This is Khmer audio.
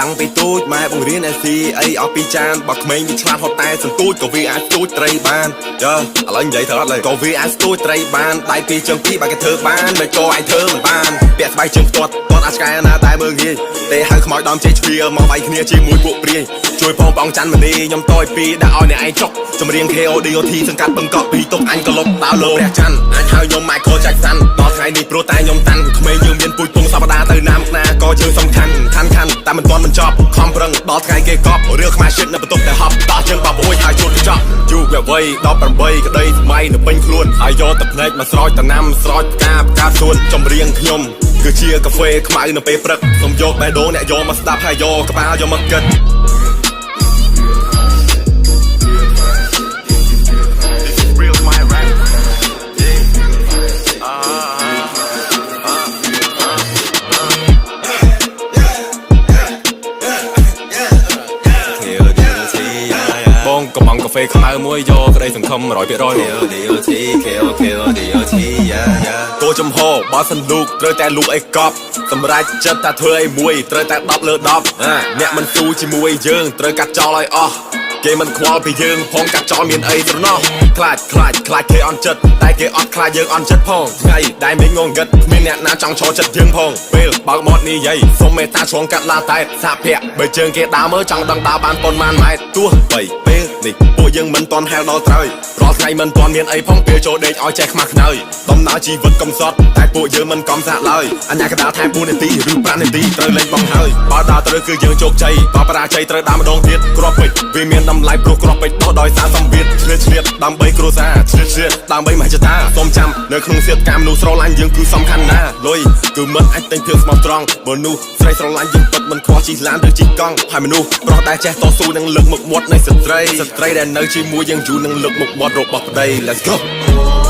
តាំងពីទូចម៉ែបង្រៀនឲ្យស៊ីអីអស់ពីចានបើក្មេងវាឆ្លាតហត់តែសន្ទូចក៏វាអាចស្ទូចត្រីបានយើឥឡូវនិយាយទៅអត់ឡើយក៏វាអាចស្ទូចត្រីបានដៃពីរជើងពីរបើគេធ្វើបានមិនក៏ឯងធ្វើមិនបានពាក់ស្បែកជើងផ្ទាត់គាត់អាចឆ្កែណាតែមើងងាយទេហៅខ្មោចដំជ័យជ្វាមកវាយគ្នាជាមួយពួកព្រាយជួយផងបងច័ន្ទមនីខ្ញុំតយពីដាក់ឲ្យអ្នកឯងចុកចម្រៀង KODOT សង្កាត់បឹងកក់ពីទុកអញក៏លុបដើរលើព្រះច័ន្ទអាចហៅខ្ញុំ Michael Jackson ដល់ថ្ងៃនេះព្រោះតែខ្ញុំតាន់ក្មេងយើងមានពូជពងសប្តាហ៍ទៅណាមកណាក៏យើងសំខាន់តែមិនទាន់បញ្ចប់ខំប្រឹងដល់ថ្ងៃគេកប់រឿងខ្មែរ shit នៅបន្ទប់តែហប់ដោះជើងបបអួយហើយជួលកញ្ចក់យូរវ័យ18ក្តីសម័យនៅពេញខ្លួនហើយយកទឹកភ្នែកមកស្រោចតំណាំស្រោចផ្កាសួនចម្រៀងខ្ញុំគឺជាកាហ្វេខ្មៅនៅពេលព្រឹកសូមយកបេះដូងអ្នកយកមកស្ដាប់ហើយយកក្បាលយកមកគិតកំងកាហ្វេខ្មៅមួយយកក្តីសង្ឃឹម 100% KODOT គោចំហបើសិនលូកត្រូវតែលូកអីកប់សម្រាប់ចិត្តថាធ្វើអីមួយត្រូវតែ10លើ10អ្នកមិនស៊ូជាមួយយើងត្រូវកាត់ចោលឲ្យអស់គេមិនខ្វល់ពីយើងផងកាត់ចោលមានអីត្រណោះខ្លាចគេអន់ចិត្តតែគេអត់ខ្លាចយើងអន់ចិត្តផងថ្ងៃដែលមេងងងឹតគ្មានអ្នកណាចង់ឈរចិត្តយើងផងពេលបើកមាត់និយាយសុំមេត្តាឆ្លងកាត់ឡាតែសាភ័ក្របើជើងគេដើរមើលចង់ដឹងដើរបានប៉ុន្មានម៉ែត្រទោះបីពេលនេះពួកយើងមិនទាន់ហែលដល់ត្រើយរាល់ថ្ងៃមិនទាន់មានអីផងពេលចូលដេកឲ្យចេះខ្មាស់ខ្នើយដំណើរជីវិតកំសត់តែពួកយើងមិនកំសាកឡើយអញ្ញាកដាថែម4នាទីឬ5នាទីត្រូវលេងបងហើយបើដើរត្រូវគឺយើងជោគជ័យបើបរាជ័យត្រូវដើរម្ដងទៀតគ្រាប់ពេជ្រវាមានតម្លៃព្រោះគ្រាប់ពេជ្រដោះដោយសារសម្ពាធឆ្លៀតដើម្បីគ្រួសារឆ្លៀតដើម្បីមហិច្ឆតាសូមចាំនៅក្នុងសៀតកាមមនុស្សស្រឡាញ់យើងគឺសំខាន់ណាស់លុយគឺមិនអាចទិញភាពស្មោះត្រង់បើនោះស្រីស្រឡាញ់យើងពិតមិនខ្វល់ជិះឡានឬជិះកង់ហើយមនុស្សប្រុសដែលចេះតស៊ូនឹងលើកមុខមាត់នៃស្ត្រីដែលនៅជាមួយយើងយូរនឹងលើកមុខមាត់របស់ប្តី Let's go